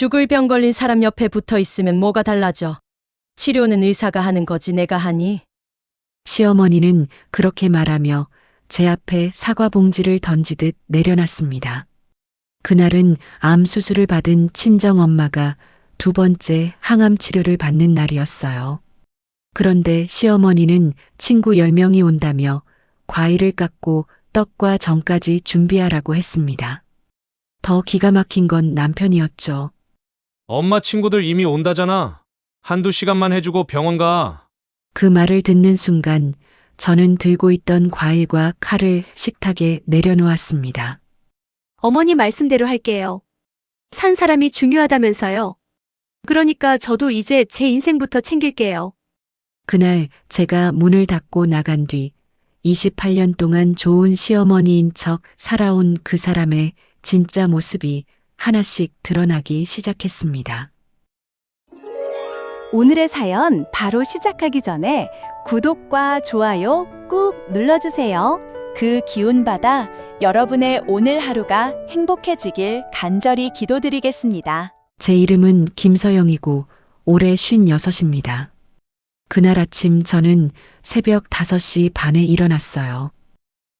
죽을 병 걸린 사람 옆에 붙어 있으면 뭐가 달라져? 치료는 의사가 하는 거지 내가 하니? 시어머니는 그렇게 말하며 제 앞에 사과 봉지를 던지듯 내려놨습니다. 그날은 암 수술을 받은 친정 엄마가 두 번째 항암 치료를 받는 날이었어요. 그런데 시어머니는 친구 10명이 온다며 과일을 깎고 떡과 전까지 준비하라고 했습니다. 더 기가 막힌 건 남편이었죠. 엄마 친구들 이미 온다잖아. 한두 시간만 해주고 병원 가. 그 말을 듣는 순간 저는 들고 있던 과일과 칼을 식탁에 내려놓았습니다. 어머니 말씀대로 할게요. 산 사람이 중요하다면서요. 그러니까 저도 이제 제 인생부터 챙길게요. 그날 제가 문을 닫고 나간 뒤 28년 동안 좋은 시어머니인 척 살아온 그 사람의 진짜 모습이 하나씩 드러나기 시작했습니다. 오늘의 사연 바로 시작하기 전에 구독과 좋아요 꾹 눌러주세요. 그 기운 받아 여러분의 오늘 하루가 행복해지길 간절히 기도드리겠습니다. 제 이름은 김서영이고 올해 56입니다. 그날 아침 저는 새벽 5시 반에 일어났어요.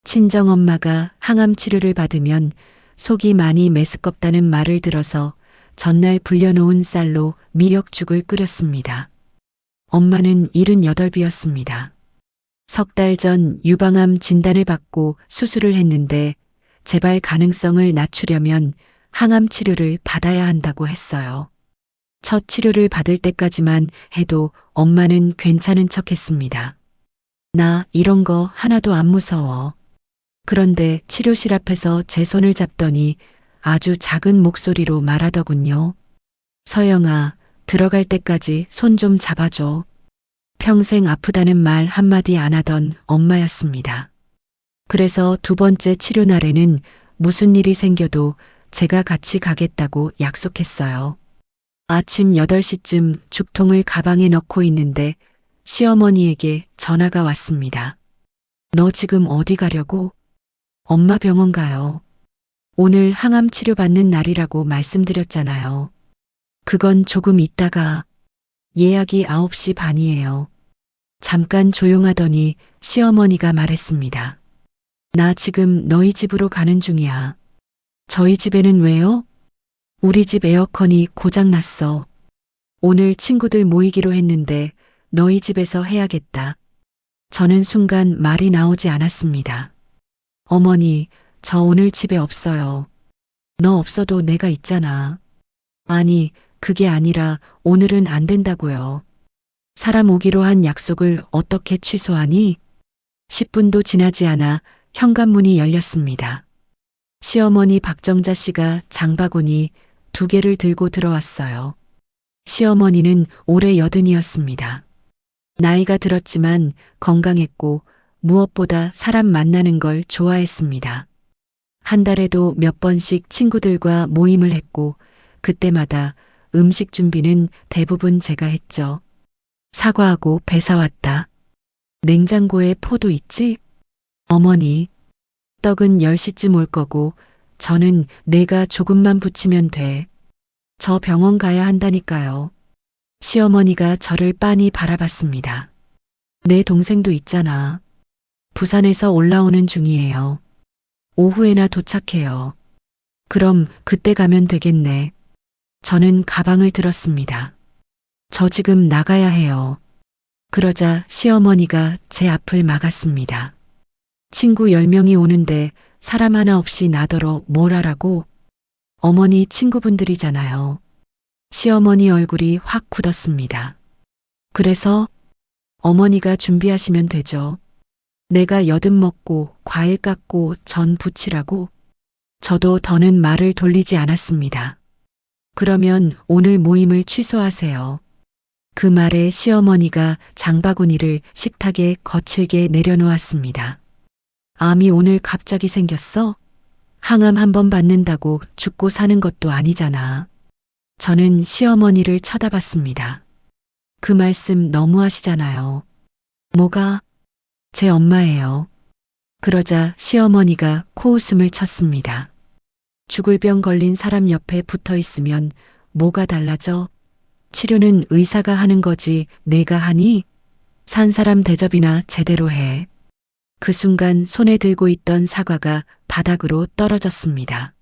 친정엄마가 항암 치료를 받으면 속이 많이 메스껍다는 말을 들어서 전날 불려놓은 쌀로 미역죽을 끓였습니다. 엄마는 78이었습니다. 석 달 전 유방암 진단을 받고 수술을 했는데 재발 가능성을 낮추려면 항암 치료를 받아야 한다고 했어요. 첫 치료를 받을 때까지만 해도 엄마는 괜찮은 척 했습니다. 나 이런 거 하나도 안 무서워. 그런데 치료실 앞에서 제 손을 잡더니 아주 작은 목소리로 말하더군요. 서영아, 들어갈 때까지 손 좀 잡아줘. 평생 아프다는 말 한마디 안 하던 엄마였습니다. 그래서 두 번째 치료 날에는 무슨 일이 생겨도 제가 같이 가겠다고 약속했어요. 아침 8시쯤 죽통을 가방에 넣고 있는데 시어머니에게 전화가 왔습니다. 너 지금 어디 가려고? 엄마 병원 가요. 오늘 항암 치료 받는 날이라고 말씀드렸잖아요. 그건 조금 있다가 예약이 9시 반이에요. 잠깐 조용하더니 시어머니가 말했습니다. 나 지금 너희 집으로 가는 중이야. 저희 집에는 왜요? 우리 집 에어컨이 고장났어. 오늘 친구들 모이기로 했는데 너희 집에서 해야겠다. 저는 순간 말이 나오지 않았습니다. 어머니, 저 오늘 집에 없어요. 너 없어도 내가 있잖아. 아니, 그게 아니라 오늘은 안 된다고요. 사람 오기로 한 약속을 어떻게 취소하니? 10분도 지나지 않아 현관문이 열렸습니다. 시어머니 박정자 씨가 장바구니 2개를 들고 들어왔어요. 시어머니는 올해 80이었습니다. 나이가 들었지만 건강했고 무엇보다 사람 만나는 걸 좋아했습니다. 한 달에도 몇 번씩 친구들과 모임을 했고 그때마다 음식 준비는 대부분 제가 했죠. 사과하고 배 사왔다. 냉장고에 포도 있지? 어머니, 떡은 10시쯤 올 거고 저는 내가 조금만 부치면 돼. 저 병원 가야 한다니까요. 시어머니가 저를 빤히 바라봤습니다. 내 동생도 있잖아. 부산에서 올라오는 중이에요. 오후에나 도착해요. 그럼 그때 가면 되겠네. 저는 가방을 들었습니다. 저 지금 나가야 해요. 그러자 시어머니가 제 앞을 막았습니다. 친구 10명이 오는데 사람 하나 없이 나더러 뭘 하라고? 어머니 친구분들이잖아요. 시어머니 얼굴이 확 굳었습니다. 그래서 어머니가 준비하시면 되죠. 내가 여든 먹고 과일 깎고 전 부치라고? 저도 더는 말을 돌리지 않았습니다. 그러면 오늘 모임을 취소하세요. 그 말에 시어머니가 장바구니를 식탁에 거칠게 내려놓았습니다. 암이 오늘 갑자기 생겼어? 항암 한 번 받는다고 죽고 사는 것도 아니잖아. 저는 시어머니를 쳐다봤습니다. 그 말씀 너무하시잖아요. 뭐가? 제 엄마예요. 그러자 시어머니가 코웃음을 쳤습니다. 죽을 병 걸린 사람 옆에 붙어 있으면 뭐가 달라져? 치료는 의사가 하는 거지 내가 하니? 산 사람 대접이나 제대로 해. 그 순간 손에 들고 있던 사과가 바닥으로 떨어졌습니다.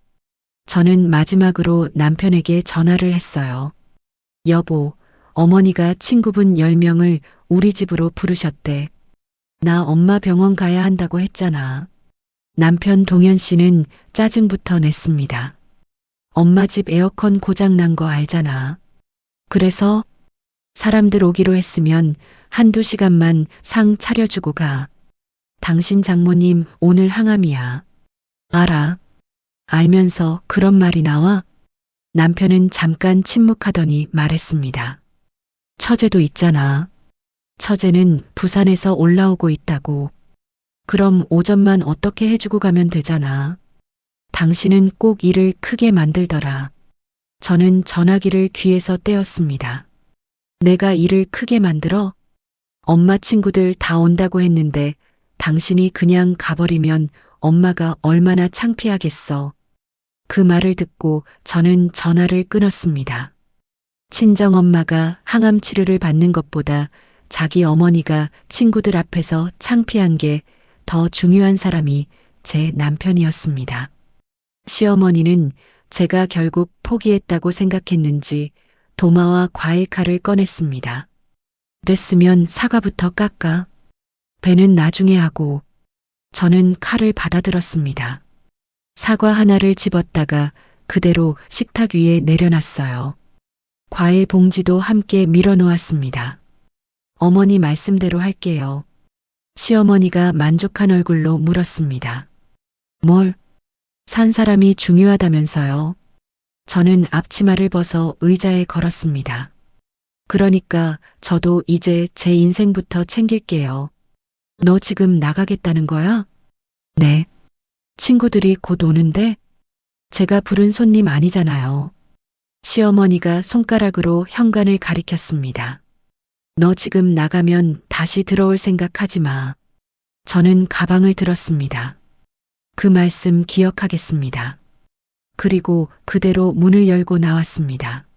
저는 마지막으로 남편에게 전화를 했어요. 여보, 어머니가 친구분 10명을 우리 집으로 부르셨대. 나 엄마 병원 가야 한다고 했잖아. 남편 동현 씨는 짜증부터 냈습니다. 엄마 집 에어컨 고장 난 거 알잖아. 그래서 사람들 오기로 했으면 한두 시간만 상 차려주고 가. 당신 장모님 오늘 항암이야. 알아. 알면서 그런 말이 나와? 남편은 잠깐 침묵하더니 말했습니다. 처제도 있잖아. 처제는 부산에서 올라오고 있다고. 그럼 오전만 어떻게 해주고 가면 되잖아. 당신은 꼭 일을 크게 만들더라. 저는 전화기를 귀에서 떼었습니다. 내가 일을 크게 만들어? 엄마 친구들 다 온다고 했는데 당신이 그냥 가버리면 엄마가 얼마나 창피하겠어. 그 말을 듣고 저는 전화를 끊었습니다. 친정엄마가 항암 치료를 받는 것보다 자기 어머니가 친구들 앞에서 창피한 게 더 중요한 사람이 제 남편이었습니다. 시어머니는 제가 결국 포기했다고 생각했는지 도마와 과일 칼을 꺼냈습니다. 됐으면 사과부터 깎아. 배는 나중에 하고. 저는 칼을 받아들었습니다. 사과 하나를 집었다가 그대로 식탁 위에 내려놨어요. 과일 봉지도 함께 밀어놓았습니다. 어머니 말씀대로 할게요. 시어머니가 만족한 얼굴로 물었습니다. 뭘? 산 사람이 중요하다면서요. 저는 앞치마를 벗어 의자에 걸었습니다. 그러니까 저도 이제 제 인생부터 챙길게요. 너 지금 나가겠다는 거야? 네. 친구들이 곧 오는데 제가 부른 손님 아니잖아요. 시어머니가 손가락으로 현관을 가리켰습니다. 너 지금 나가면 다시 들어올 생각하지 마. 저는 가방을 들었습니다. 그 말씀 기억하겠습니다. 그리고 그대로 문을 열고 나왔습니다.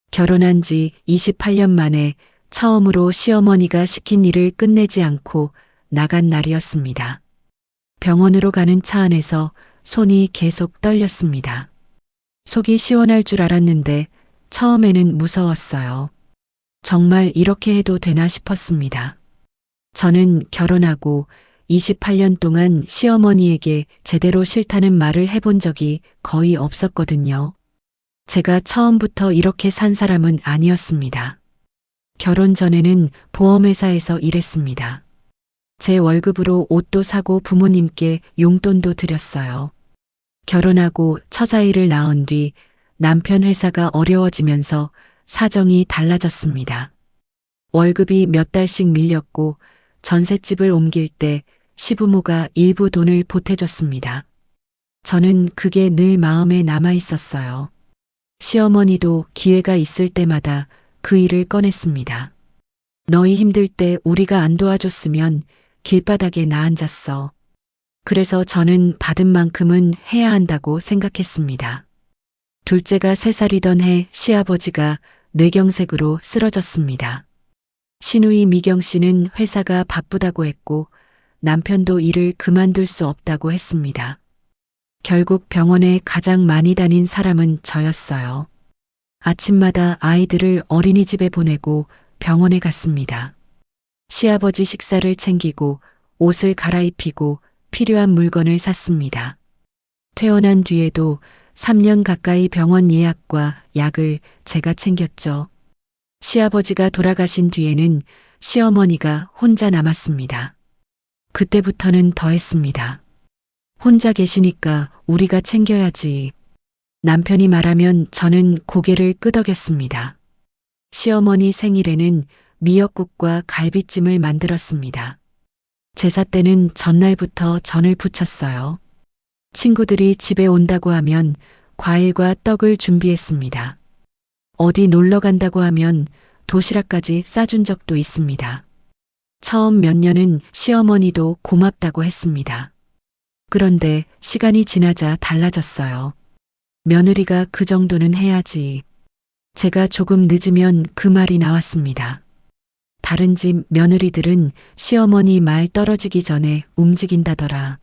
결혼한 지 28년 만에 처음으로 시어머니가 시킨 일을 끝내지 않고 나간 날이었습니다. 병원으로 가는 차 안에서 손이 계속 떨렸습니다. 속이 시원할 줄 알았는데 처음에는 무서웠어요. 정말 이렇게 해도 되나 싶었습니다. 저는 결혼하고 28년 동안 시어머니에게 제대로 싫다는 말을 해본 적이 거의 없었거든요. 제가 처음부터 이렇게 산 사람은 아니었습니다. 결혼 전에는 보험회사에서 일했습니다. 제 월급으로 옷도 사고 부모님께 용돈도 드렸어요. 결혼하고 처자일을 낳은 뒤 남편 회사가 어려워지면서 사정이 달라졌습니다. 월급이 몇 달씩 밀렸고 전셋집을 옮길 때 시부모가 일부 돈을 보태줬습니다. 저는 그게 늘 마음에 남아 있었어요. 시어머니도 기회가 있을 때마다 그 일을 꺼냈습니다. 너희 힘들 때 우리가 안 도와줬으면 길바닥에 나 앉았어. 그래서 저는 받은 만큼은 해야 한다고 생각했습니다. 둘째가 3살이던 해 시아버지가 뇌경색으로 쓰러졌습니다. 시누이 미경 씨는 회사가 바쁘다고 했고 남편도 일을 그만둘 수 없다고 했습니다. 결국 병원에 가장 많이 다닌 사람은 저였어요. 아침마다 아이들을 어린이집에 보내고 병원에 갔습니다. 시아버지 식사를 챙기고 옷을 갈아입히고 필요한 물건을 샀습니다. 퇴원한 뒤에도 3년 가까이 병원 예약과 약을 제가 챙겼죠. 시아버지가 돌아가신 뒤에는 시어머니가 혼자 남았습니다. 그때부터는 더 했습니다. 혼자 계시니까 우리가 챙겨야지. 남편이 말하면 저는 고개를 끄덕였습니다. 시어머니 생일에는 미역국과 갈비찜을 만들었습니다. 제사 때는 전날부터 전을 부쳤어요. 친구들이 집에 온다고 하면 과일과 떡을 준비했습니다. 어디 놀러 간다고 하면 도시락까지 싸준 적도 있습니다. 처음 몇 년은 시어머니도 고맙다고 했습니다. 그런데 시간이 지나자 달라졌어요. 며느리가 그 정도는 해야지. 제가 조금 늦으면 그 말이 나왔습니다. 다른 집 며느리들은 시어머니 말 떨어지기 전에 움직인다더라.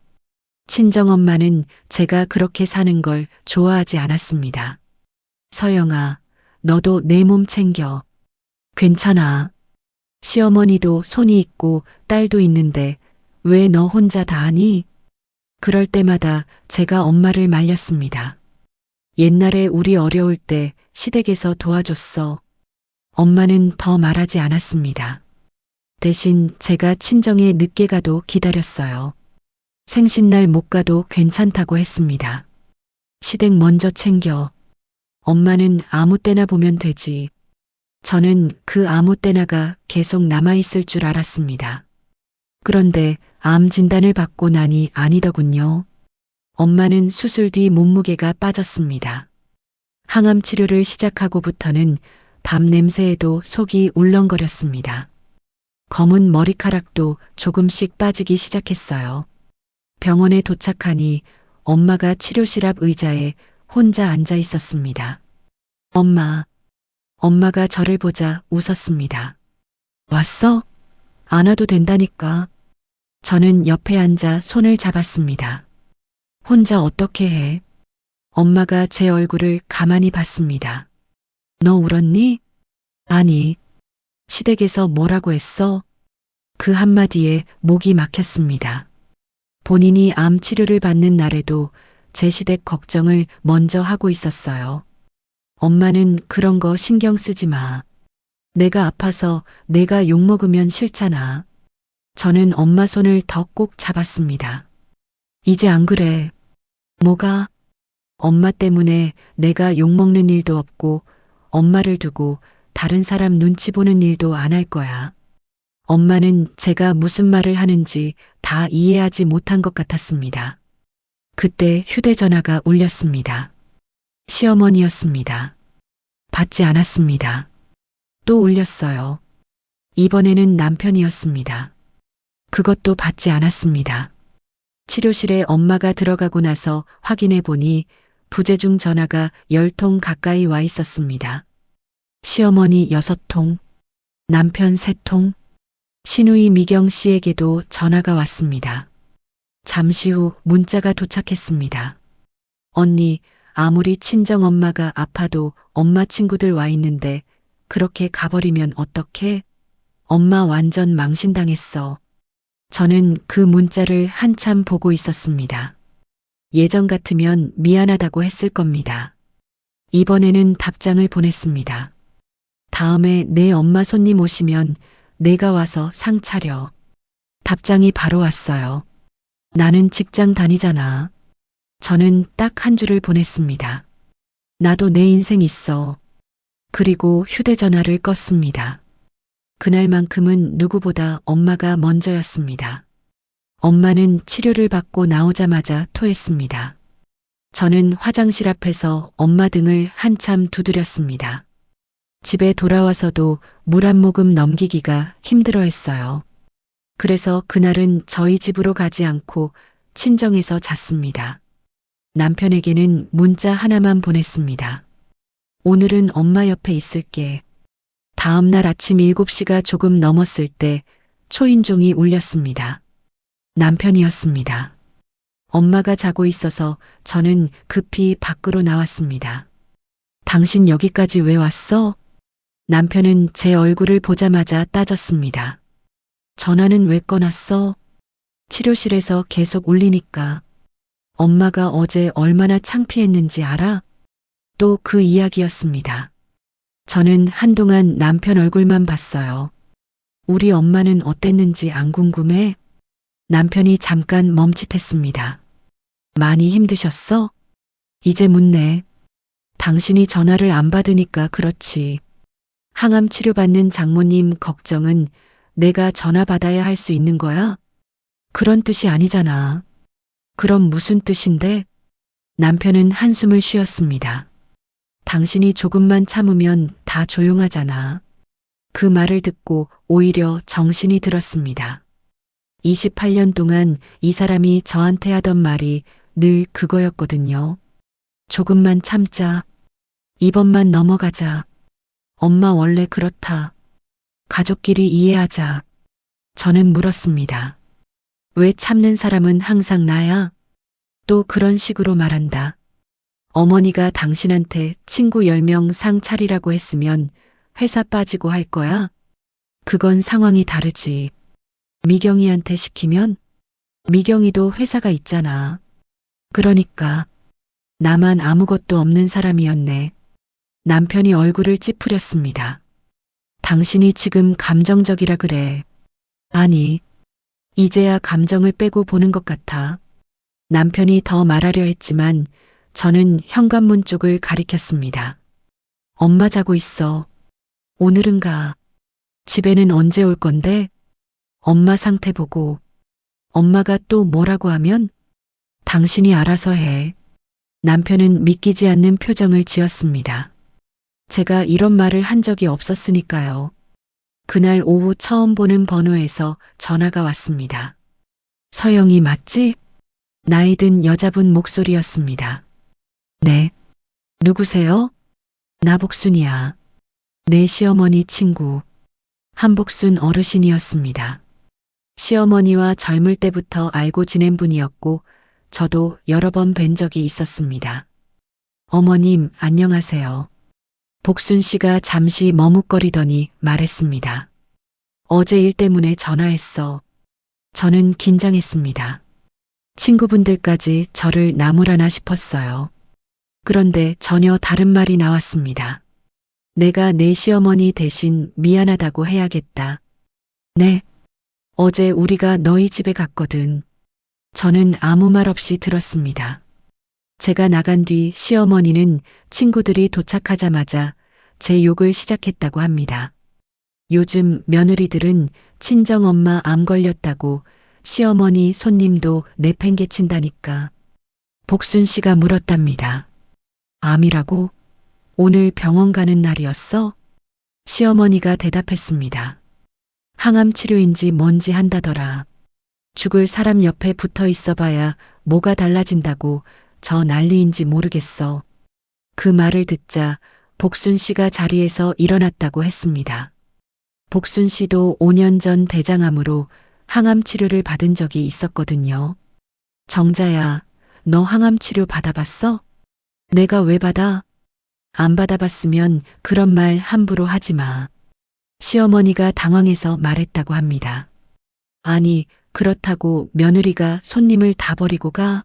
친정엄마는 제가 그렇게 사는 걸 좋아하지 않았습니다. 서영아, 너도 내 몸 챙겨. 괜찮아. 시어머니도 손이 있고 딸도 있는데 왜 너 혼자 다 하니? 그럴 때마다 제가 엄마를 말렸습니다. 옛날에 우리 어려울 때 시댁에서 도와줬어. 엄마는 더 말하지 않았습니다. 대신 제가 친정에 늦게 가도 기다렸어요. 생신날 못 가도 괜찮다고 했습니다. 시댁 먼저 챙겨. 엄마는 아무 때나 보면 되지. 저는 그 아무 때나가 계속 남아있을 줄 알았습니다. 그런데 암 진단을 받고 나니 아니더군요. 엄마는 수술 뒤 몸무게가 빠졌습니다. 항암 치료를 시작하고부터는 밤 냄새에도 속이 울렁거렸습니다. 검은 머리카락도 조금씩 빠지기 시작했어요. 병원에 도착하니 엄마가 치료실 앞 의자에 혼자 앉아 있었습니다. 엄마가 저를 보자 웃었습니다. 왔어? 안 와도 된다니까. 저는 옆에 앉아 손을 잡았습니다. 혼자 어떻게 해? 엄마가 제 얼굴을 가만히 봤습니다. 너 울었니? 아니. 시댁에서 뭐라고 했어? 그 한마디에 목이 막혔습니다. 본인이 암 치료를 받는 날에도 제 시댁 걱정을 먼저 하고 있었어요. 엄마는 그런 거 신경 쓰지 마. 내가 아파서 내가 욕먹으면 싫잖아. 저는 엄마 손을 더 꼭 잡았습니다. 이제 안 그래. 뭐가? 엄마 때문에 내가 욕먹는 일도 없고 엄마를 두고 다른 사람 눈치 보는 일도 안 할 거야. 엄마는 제가 무슨 말을 하는지 다 이해하지 못한 것 같았습니다. 그때 휴대전화가 울렸습니다. 시어머니였습니다. 받지 않았습니다. 또 울렸어요. 이번에는 남편이었습니다. 그것도 받지 않았습니다. 치료실에 엄마가 들어가고 나서 확인해 보니 부재중 전화가 10통 가까이 와 있었습니다. 시어머니 6통, 남편 3통, 시누이 미경 씨에게도 전화가 왔습니다. 잠시 후 문자가 도착했습니다. 언니, 아무리 친정엄마가 아파도 엄마 친구들 와 있는데 그렇게 가버리면 어떡해? 엄마 완전 망신당했어. 저는 그 문자를 한참 보고 있었습니다. 예전 같으면 미안하다고 했을 겁니다. 이번에는 답장을 보냈습니다. 다음에 내 엄마 손님 오시면 내가 와서 상 차려. 답장이 바로 왔어요. 나는 직장 다니잖아. 저는 딱 한 줄을 보냈습니다. 나도 내 인생 있어. 그리고 휴대전화를 껐습니다. 그날만큼은 누구보다 엄마가 먼저였습니다. 엄마는 치료를 받고 나오자마자 토했습니다. 저는 화장실 앞에서 엄마 등을 한참 두드렸습니다. 집에 돌아와서도 물 한 모금 넘기기가 힘들어했어요. 그래서 그날은 저희 집으로 가지 않고 친정에서 잤습니다. 남편에게는 문자 하나만 보냈습니다. 오늘은 엄마 옆에 있을게. 다음 날 아침 7시가 조금 넘었을 때 초인종이 울렸습니다. 남편이었습니다. 엄마가 자고 있어서 저는 급히 밖으로 나왔습니다. 당신 여기까지 왜 왔어? 남편은 제 얼굴을 보자마자 따졌습니다. 전화는 왜 꺼놨어? 치료실에서 계속 울리니까. 엄마가 어제 얼마나 창피했는지 알아? 또 그 이야기였습니다. 저는 한동안 남편 얼굴만 봤어요. 우리 엄마는 어땠는지 안 궁금해? 남편이 잠깐 멈칫했습니다. 많이 힘드셨어? 이제 묻네. 당신이 전화를 안 받으니까 그렇지. 항암 치료받는 장모님 걱정은 내가 전화 받아야 할 수 있는 거야? 그런 뜻이 아니잖아. 그럼 무슨 뜻인데? 남편은 한숨을 쉬었습니다. 당신이 조금만 참으면 다 조용하잖아. 그 말을 듣고 오히려 정신이 들었습니다. 28년 동안 이 사람이 저한테 하던 말이 늘 그거였거든요. 조금만 참자. 이번만 넘어가자. 엄마 원래 그렇다. 가족끼리 이해하자. 저는 물었습니다. 왜 참는 사람은 항상 나야? 또 그런 식으로 말한다. 어머니가 당신한테 친구 10명 상 차리라고 했으면 회사 빠지고 할 거야? 그건 상황이 다르지. 미경이한테 시키면? 미경이도 회사가 있잖아. 그러니까 나만 아무것도 없는 사람이었네. 남편이 얼굴을 찌푸렸습니다. 당신이 지금 감정적이라 그래. 아니, 이제야 감정을 빼고 보는 것 같아. 남편이 더 말하려 했지만 저는 현관문 쪽을 가리켰습니다. 엄마 자고 있어. 오늘은 가. 집에는 언제 올 건데? 엄마 상태 보고. 엄마가 또 뭐라고 하면? 당신이 알아서 해. 남편은 믿기지 않는 표정을 지었습니다. 제가 이런 말을 한 적이 없었으니까요. 그날 오후 처음 보는 번호에서 전화가 왔습니다. 서영이 맞지? 나이 든 여자분 목소리였습니다. 네. 누구세요? 나 복순이야. 내 시어머니 친구. 한복순 어르신이었습니다. 시어머니와 젊을 때부터 알고 지낸 분이었고 저도 여러 번 뵌 적이 있었습니다. 어머님, 안녕하세요. 복순 씨가 잠시 머뭇거리더니 말했습니다. 어제 일 때문에 전화했어. 저는 긴장했습니다. 친구분들까지 저를 나무라나 싶었어요. 그런데 전혀 다른 말이 나왔습니다. 내가 내 시어머니 대신 미안하다고 해야겠다. 네. 어제 우리가 너희 집에 갔거든. 저는 아무 말 없이 들었습니다. 제가 나간 뒤 시어머니는 친구들이 도착하자마자 제 욕을 시작했다고 합니다. 요즘 며느리들은 친정엄마 암 걸렸다고 시어머니 손님도 내팽개친다니까. 복순 씨가 물었답니다. 암이라고? 오늘 병원 가는 날이었어? 시어머니가 대답했습니다. 항암 치료인지 뭔지 한다더라. 죽을 사람 옆에 붙어 있어 봐야 뭐가 달라진다고 저 난리인지 모르겠어. 그 말을 듣자 복순 씨가 자리에서 일어났다고 했습니다. 복순 씨도 5년 전 대장암으로 항암 치료를 받은 적이 있었거든요. 정자야, 너 항암 치료 받아봤어? 내가 왜 받아? 안 받아봤으면 그런 말 함부로 하지 마. 시어머니가 당황해서 말했다고 합니다. 아니, 그렇다고 며느리가 손님을 다 버리고 가?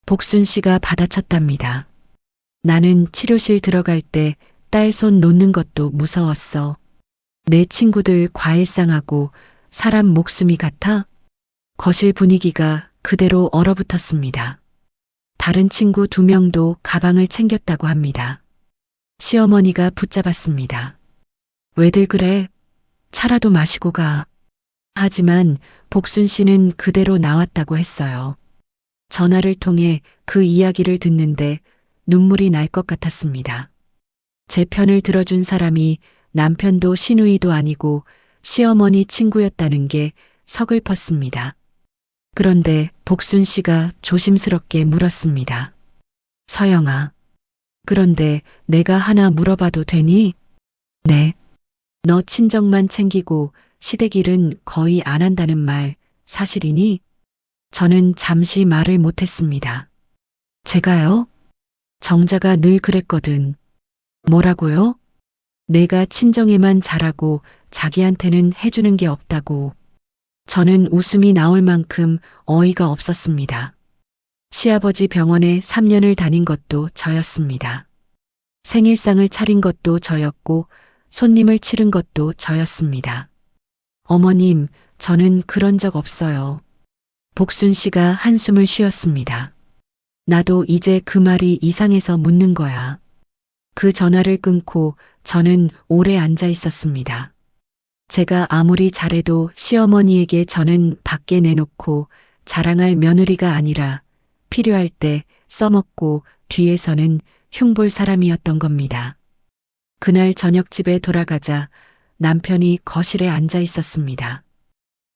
복순 씨가 받아쳤답니다. 나는 치료실 들어갈 때 딸 손 놓는 것도 무서웠어. 내 친구들 과일상하고 사람 목숨이 같아? 거실 분위기가 그대로 얼어붙었습니다. 다른 친구 2명도 가방을 챙겼다고 합니다. 시어머니가 붙잡았습니다. 왜들 그래? 차라도 마시고 가. 하지만 복순 씨는 그대로 나왔다고 했어요. 전화를 통해 그 이야기를 듣는데 눈물이 날 것 같았습니다. 제 편을 들어준 사람이 남편도 시누이도 아니고 시어머니 친구였다는 게 서글펐습니다. 그런데 복순 씨가 조심스럽게 물었습니다. 서영아, 그런데 내가 하나 물어봐도 되니? 네. 너 친정만 챙기고 시댁 일은 거의 안 한다는 말 사실이니? 저는 잠시 말을 못했습니다. 제가요? 정자가 늘 그랬거든. 뭐라고요? 내가 친정에만 잘하고 자기한테는 해주는 게 없다고. 저는 웃음이 나올 만큼 어이가 없었습니다. 시아버지 병원에 3년을 다닌 것도 저였습니다. 생일상을 차린 것도 저였고 손님을 치른 것도 저였습니다. 어머님, 저는 그런 적 없어요. 복순 씨가 한숨을 쉬었습니다. 나도 이제 그 말이 이상해서 묻는 거야. 그 전화를 끊고 저는 오래 앉아 있었습니다. 제가 아무리 잘해도 시어머니에게 저는 밖에 내놓고 자랑할 며느리가 아니라 필요할 때 써먹고 뒤에서는 흉볼 사람이었던 겁니다. 그날 저녁 집에 돌아가자 남편이 거실에 앉아 있었습니다.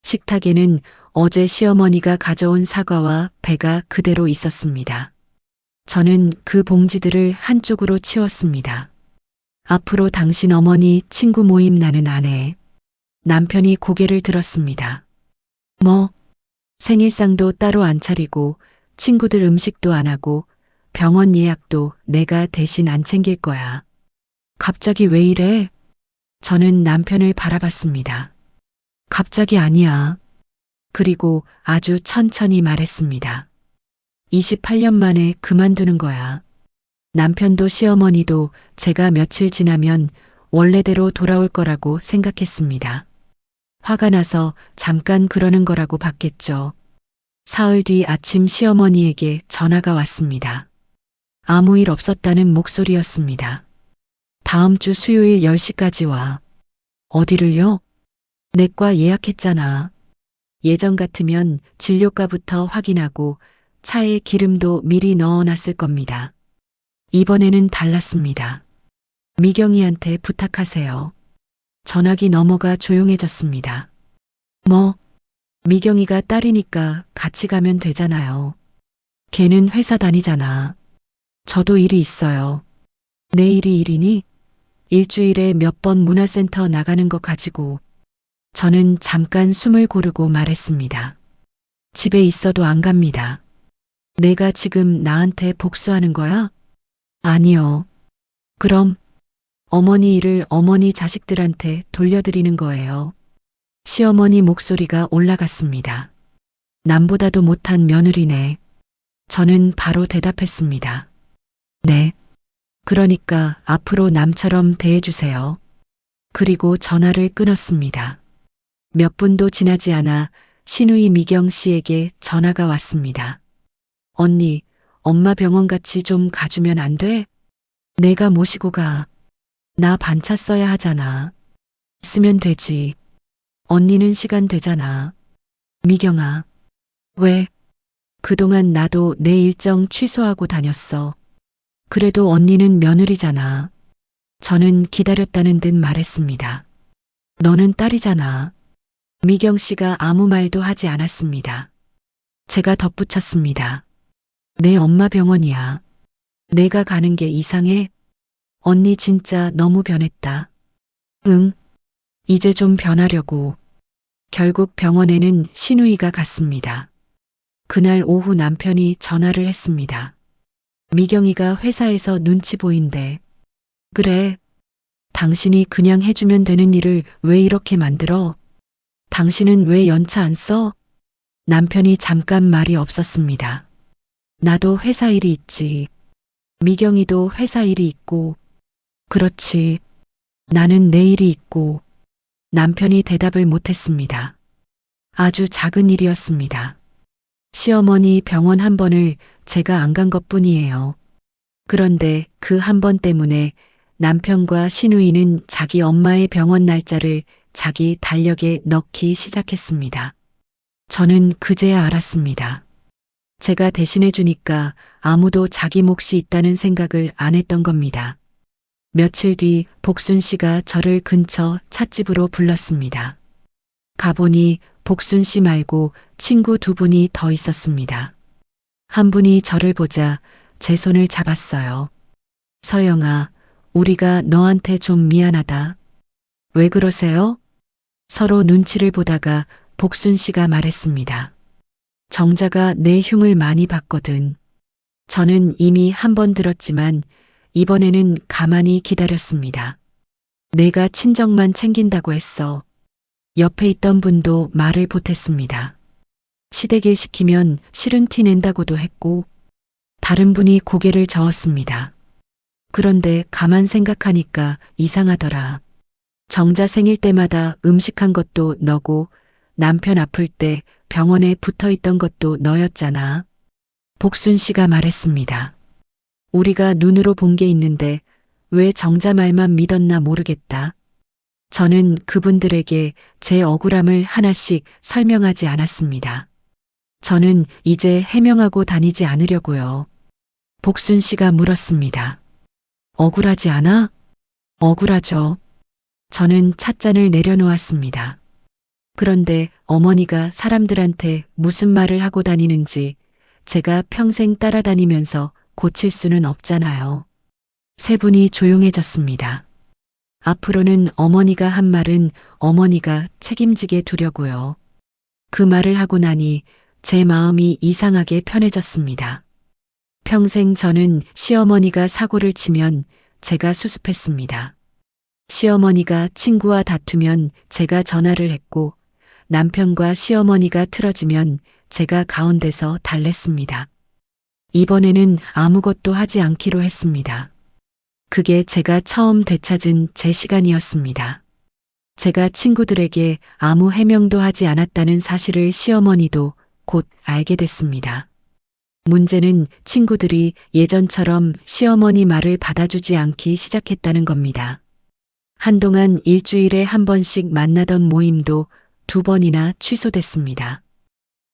식탁에는 어제 시어머니가 가져온 사과와 배가 그대로 있었습니다. 저는 그 봉지들을 한쪽으로 치웠습니다. 앞으로 당신 어머니 친구 모임 나는 안 해. 남편이 고개를 들었습니다. 뭐? 생일상도 따로 안 차리고 친구들 음식도 안 하고 병원 예약도 내가 대신 안 챙길 거야. 갑자기 왜 이래? 저는 남편을 바라봤습니다. 갑자기 아니야. 그리고 아주 천천히 말했습니다. 28년 만에 그만두는 거야. 남편도 시어머니도 제가 며칠 지나면 원래대로 돌아올 거라고 생각했습니다. 화가 나서 잠깐 그러는 거라고 봤겠죠. 사흘 뒤 아침 시어머니에게 전화가 왔습니다. 아무 일 없었다는 목소리였습니다. 다음 주 수요일 10시까지 와. 어디를요? 내과 예약했잖아. 예전 같으면 진료과부터 확인하고 차에 기름도 미리 넣어놨을 겁니다. 이번에는 달랐습니다. 미경이한테 부탁하세요. 전화기 넘어가 조용해졌습니다. 뭐? 미경이가 딸이니까 같이 가면 되잖아요. 걔는 회사 다니잖아. 저도 일이 있어요. 내일이 일이니? 일주일에 몇 번 문화센터 나가는 거 가지고. 저는 잠깐 숨을 고르고 말했습니다. 집에 있어도 안 갑니다. 내가 지금 나한테 복수하는 거야? 아니요. 그럼 어머니 일을 어머니 자식들한테 돌려드리는 거예요. 시어머니 목소리가 올라갔습니다. 남보다도 못한 며느리네. 저는 바로 대답했습니다. 네. 그러니까 앞으로 남처럼 대해주세요. 그리고 전화를 끊었습니다. 몇 분도 지나지 않아 시누이 미경 씨에게 전화가 왔습니다. 언니, 엄마 병원 같이 좀 가주면 안 돼? 내가 모시고 가. 나 반차 써야 하잖아. 쓰면 되지. 언니는 시간 되잖아. 미경아. 왜? 그동안 나도 내 일정 취소하고 다녔어. 그래도 언니는 며느리잖아. 저는 기다렸다는 듯 말했습니다. 너는 딸이잖아. 미경 씨가 아무 말도 하지 않았습니다. 제가 덧붙였습니다. 내 엄마 병원이야. 내가 가는 게 이상해? 언니 진짜 너무 변했다. 응. 이제 좀 변하려고. 결국 병원에는 시누이가 갔습니다. 그날 오후 남편이 전화를 했습니다. 미경이가 회사에서 눈치 보인대. 그래. 당신이 그냥 해주면 되는 일을 왜 이렇게 만들어? 당신은 왜 연차 안 써? 남편이 잠깐 말이 없었습니다. 나도 회사 일이 있지. 미경이도 회사 일이 있고. 그렇지. 나는 내 일이 있고. 남편이 대답을 못했습니다. 아주 작은 일이었습니다. 시어머니 병원 한 번을 제가 안 간 것뿐이에요. 그런데 그 한 번 때문에 남편과 시누이는 자기 엄마의 병원 날짜를 자기 달력에 넣기 시작했습니다. 저는 그제야 알았습니다. 제가 대신해 주니까 아무도 자기 몫이 있다는 생각을 안 했던 겁니다. 며칠 뒤 복순 씨가 저를 근처 찻집으로 불렀습니다. 가보니 복순 씨 말고 친구 두 분이 더 있었습니다. 한 분이 저를 보자 제 손을 잡았어요. 서영아, 우리가 너한테 좀 미안하다. 왜 그러세요? 서로 눈치를 보다가 복순 씨가 말했습니다. 정자가 내 흉을 많이 봤거든. 저는 이미 한 번 들었지만 이번에는 가만히 기다렸습니다. 내가 친정만 챙긴다고 했어. 옆에 있던 분도 말을 보탰습니다. 시댁일 시키면 싫은 티 낸다고도 했고, 다른 분이 고개를 저었습니다. 그런데 가만 생각하니까 이상하더라. 정자 생일 때마다 음식한 것도 너고 남편 아플 때 병원에 붙어 있던 것도 너였잖아. 복순 씨가 말했습니다. 우리가 눈으로 본 게 있는데 왜 정자 말만 믿었나 모르겠다. 저는 그분들에게 제 억울함을 하나씩 설명하지 않았습니다. 저는 이제 해명하고 다니지 않으려고요. 복순 씨가 물었습니다. 억울하지 않아? 억울하죠. 저는 찻잔을 내려놓았습니다. 그런데 어머니가 사람들한테 무슨 말을 하고 다니는지 제가 평생 따라다니면서 고칠 수는 없잖아요. 세 분이 조용해졌습니다. 앞으로는 어머니가 한 말은 어머니가 책임지게 두려고요. 그 말을 하고 나니 제 마음이 이상하게 편해졌습니다. 평생 저는 시어머니가 사고를 치면 제가 수습했습니다. 시어머니가 친구와 다투면 제가 전화를 했고 남편과 시어머니가 틀어지면 제가 가운데서 달랬습니다. 이번에는 아무것도 하지 않기로 했습니다. 그게 제가 처음 되찾은 제 시간이었습니다. 제가 친구들에게 아무 해명도 하지 않았다는 사실을 시어머니도 곧 알게 됐습니다. 문제는 친구들이 예전처럼 시어머니 말을 받아주지 않기 시작했다는 겁니다. 한동안 일주일에 한 번씩 만나던 모임도 2번이나 취소됐습니다.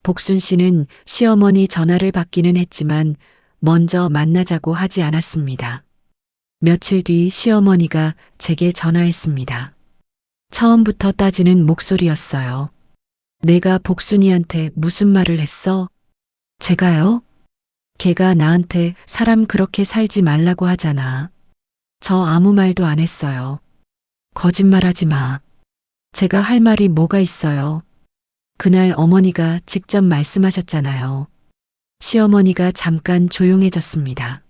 복순 씨는 시어머니 전화를 받기는 했지만 먼저 만나자고 하지 않았습니다. 며칠 뒤 시어머니가 제게 전화했습니다. 처음부터 따지는 목소리였어요. 내가 복순이한테 무슨 말을 했어? 제가요? 걔가 나한테 사람 그렇게 살지 말라고 하잖아. 저 아무 말도 안 했어요. 거짓말하지 마. 제가 할 말이 뭐가 있어요. 그날 어머니가 직접 말씀하셨잖아요. 시어머니가 잠깐 조용해졌습니다.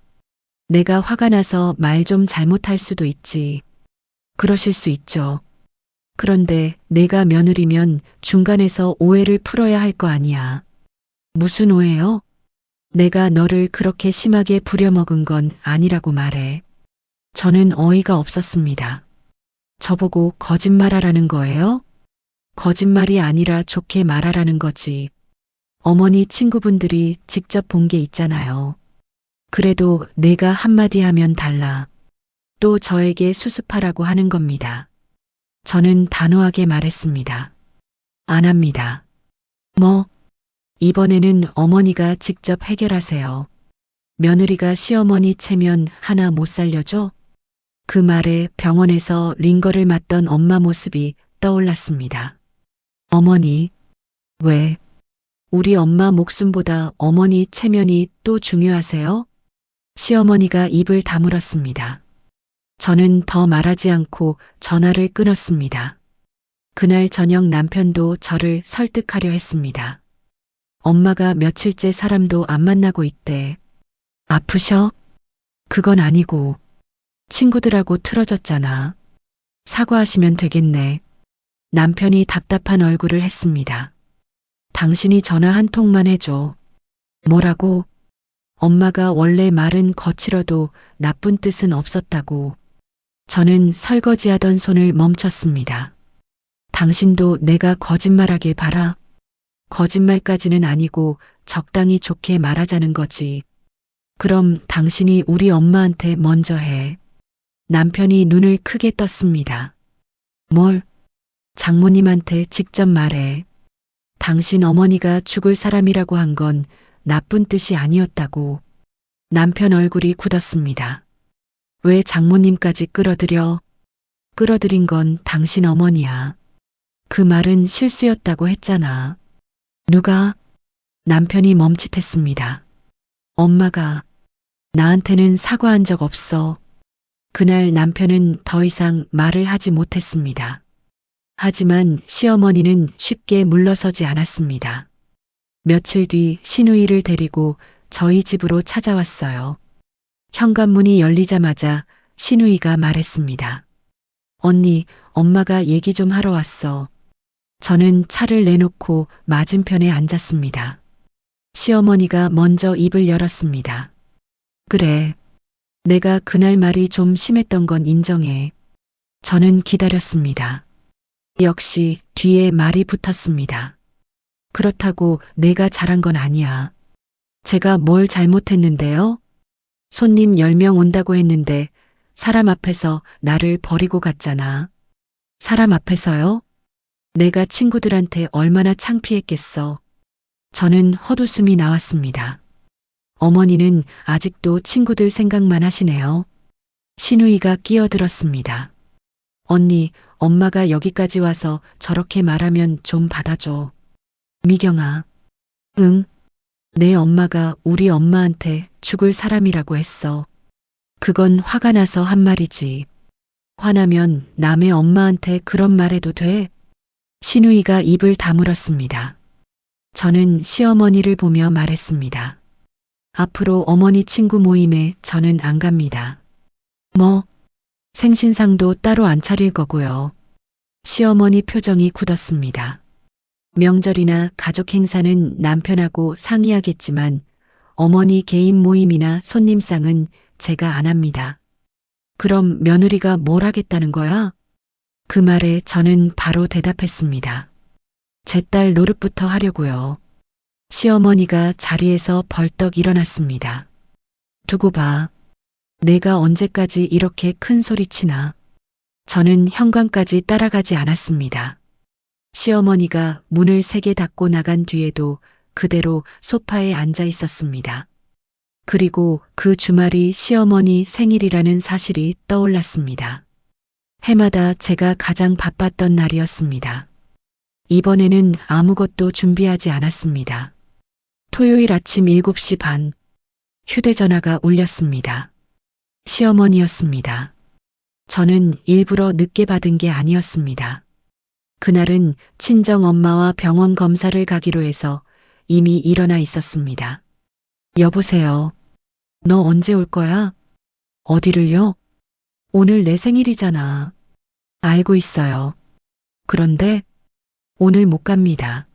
내가 화가 나서 말 좀 잘못할 수도 있지. 그러실 수 있죠. 그런데 내가 며느리면 중간에서 오해를 풀어야 할 거 아니야. 무슨 오해요? 내가 너를 그렇게 심하게 부려먹은 건 아니라고 말해. 저는 어이가 없었습니다. 저보고 거짓말하라는 거예요? 거짓말이 아니라 좋게 말하라는 거지. 어머니 친구분들이 직접 본 게 있잖아요. 그래도 내가 한마디 하면 달라. 또 저에게 수습하라고 하는 겁니다. 저는 단호하게 말했습니다. 안 합니다. 뭐? 이번에는 어머니가 직접 해결하세요. 며느리가 시어머니 체면 하나 못 살려줘? 그 말에 병원에서 링거를 맞던 엄마 모습이 떠올랐습니다. 어머니, 왜? 우리 엄마 목숨보다 어머니 체면이 또 중요하세요? 시어머니가 입을 다물었습니다. 저는 더 말하지 않고 전화를 끊었습니다. 그날 저녁 남편도 저를 설득하려 했습니다. 엄마가 며칠째 사람도 안 만나고 있대. 아프셔? 그건 아니고 친구들하고 틀어졌잖아. 사과하시면 되겠네. 남편이 답답한 얼굴을 했습니다. 당신이 전화 한 통만 해줘. 뭐라고? 엄마가 원래 말은 거칠어도 나쁜 뜻은 없었다고. 저는 설거지하던 손을 멈췄습니다. 당신도 내가 거짓말하길 바라. 거짓말까지는 아니고 적당히 좋게 말하자는 거지. 그럼 당신이 우리 엄마한테 먼저 해. 남편이 눈을 크게 떴습니다. 뭘? 장모님한테 직접 말해. 당신 어머니가 죽을 사람이라고 한 건 나쁜 뜻이 아니었다고. 남편 얼굴이 굳었습니다. 왜 장모님까지 끌어들여? 끌어들인 건 당신 어머니야. 그 말은 실수였다고 했잖아. 누가? 남편이 멈칫했습니다. 엄마가. 나한테는 사과한 적 없어. 그날 남편은 더 이상 말을 하지 못했습니다. 하지만 시어머니는 쉽게 물러서지 않았습니다. 며칠 뒤 시누이를 데리고 저희 집으로 찾아왔어요. 현관문이 열리자마자 시누이가 말했습니다. 언니, 엄마가 얘기 좀 하러 왔어. 저는 차를 내놓고 맞은편에 앉았습니다. 시어머니가 먼저 입을 열었습니다. 그래. 내가 그날 말이 좀 심했던 건 인정해. 저는 기다렸습니다. 역시 뒤에 말이 붙었습니다. 그렇다고 내가 잘한 건 아니야. 제가 뭘 잘못했는데요? 손님 10명 온다고 했는데 사람 앞에서 나를 버리고 갔잖아. 사람 앞에서요? 내가 친구들한테 얼마나 창피했겠어. 저는 헛웃음이 나왔습니다. 어머니는 아직도 친구들 생각만 하시네요. 시누이가 끼어들었습니다. 언니, 엄마가 여기까지 와서 저렇게 말하면 좀 받아줘. 미경아. 응. 내 엄마가 우리 엄마한테 죽을 사람이라고 했어. 그건 화가 나서 한 말이지. 화나면 남의 엄마한테 그런 말해도 돼? 신우이가 입을 다물었습니다. 저는 시어머니를 보며 말했습니다. 앞으로 어머니 친구 모임에 저는 안 갑니다. 뭐, 생신상도 따로 안 차릴 거고요. 시어머니 표정이 굳었습니다. 명절이나 가족 행사는 남편하고 상의하겠지만 어머니 개인 모임이나 손님상은 제가 안 합니다. 그럼 며느리가 뭘 하겠다는 거야? 그 말에 저는 바로 대답했습니다. 제 딸 노릇부터 하려고요. 시어머니가 자리에서 벌떡 일어났습니다. 두고 봐. 내가 언제까지 이렇게 큰 소리치나. 저는 현관까지 따라가지 않았습니다. 시어머니가 문을 세게 닫고 나간 뒤에도 그대로 소파에 앉아 있었습니다. 그리고 그 주말이 시어머니 생일이라는 사실이 떠올랐습니다. 해마다 제가 가장 바빴던 날이었습니다. 이번에는 아무것도 준비하지 않았습니다. 토요일 아침 7시 반, 휴대전화가 울렸습니다. 시어머니였습니다. 저는 일부러 늦게 받은 게 아니었습니다. 그날은 친정 엄마와 병원 검사를 가기로 해서 이미 일어나 있었습니다. 여보세요. 너 언제 올 거야? 어디를요? 오늘 내 생일이잖아. 알고 있어요. 그런데 오늘 못 갑니다.